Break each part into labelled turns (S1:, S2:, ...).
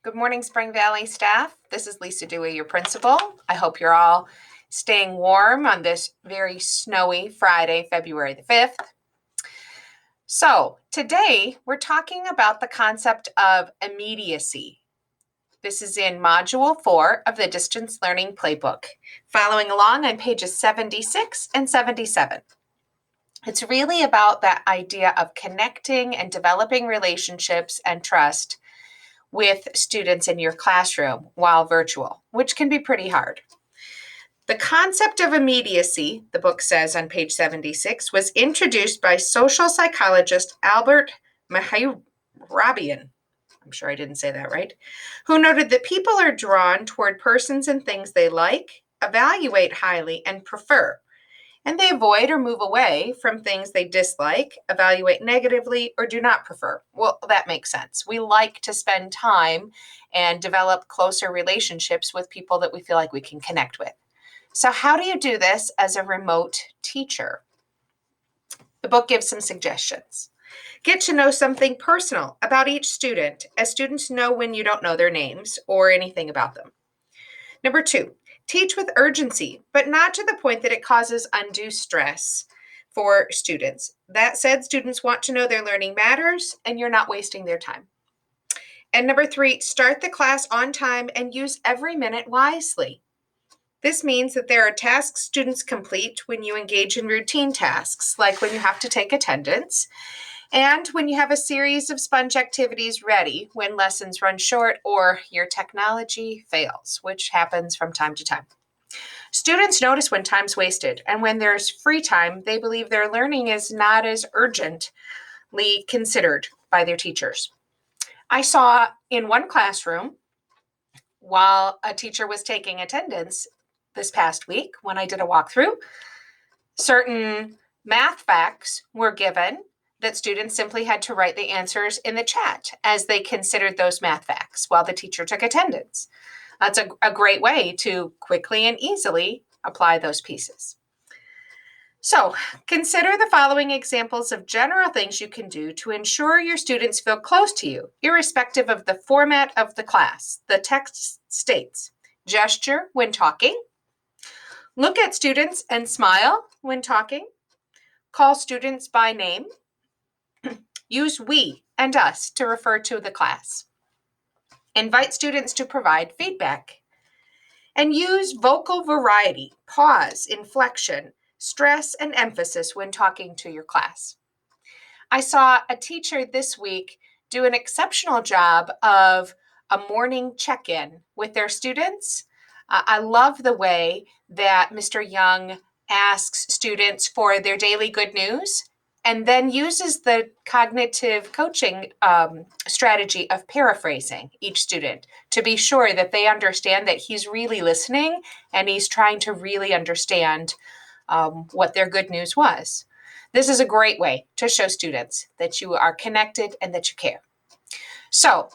S1: Good morning, Spring Valley staff. This is Lisa Dewey, your principal. I hope you're all staying warm on this very snowy Friday, February the 5th. So today we're talking about the concept of immediacy. This is in Module 4 of the Distance Learning Playbook, following along on pages 76 and 77. It's really about that idea of connecting and developing relationships and trust with students in your classroom while virtual, which can be pretty hard. The concept of immediacy, the book says on page 76, was introduced by social psychologist Albert Mehrabian. I'm sure I didn't say that right, who noted that people are drawn toward persons and things they like, evaluate highly, and prefer. And they avoid or move away from things they dislike, evaluate negatively, or do not prefer. Well, that makes sense. We like to spend time and develop closer relationships with people that we feel like we can connect with. So how do you do this as a remote teacher? The book gives some suggestions. Get to know something personal about each student, as students know when you don't know their names or anything about them. Number 2, teach with urgency, but not to the point that it causes undue stress for students. That said, students want to know their learning matters and you're not wasting their time. And number 3, start the class on time and use every minute wisely. This means that there are tasks students complete when you engage in routine tasks, like when you have to take attendance, and when you have a series of sponge activities ready when lessons run short or your technology fails, which happens from time to time. Students notice when time's wasted, and when there's free time, they believe their learning is not as urgently considered by their teachers. I saw in one classroom, while a teacher was taking attendance this past week, when I did a walkthrough, certain math facts were given that students simply had to write the answers in the chat as they considered those math facts while the teacher took attendance. That's a great way to quickly and easily apply those pieces. So consider the following examples of general things you can do to ensure your students feel close to you, irrespective of the format of the class. The text states, gesture when talking, look at students and smile when talking, call students by name, use we and us to refer to the class, invite students to provide feedback, and use vocal variety, pause, inflection, stress, and emphasis when talking to your class. I saw a teacher this week do an exceptional job of a morning check-in with their students. I love the way that Mr. Young asks students for their daily good news and then uses the cognitive coaching strategy of paraphrasing each student to be sure that they understand that he's really listening and he's trying to really understand what their good news was. This is a great way to show students that you are connected and that you care. So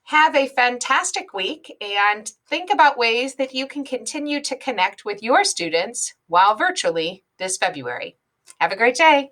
S1: have a fantastic week and think about ways that you can continue to connect with your students while virtually this February. Have a great day.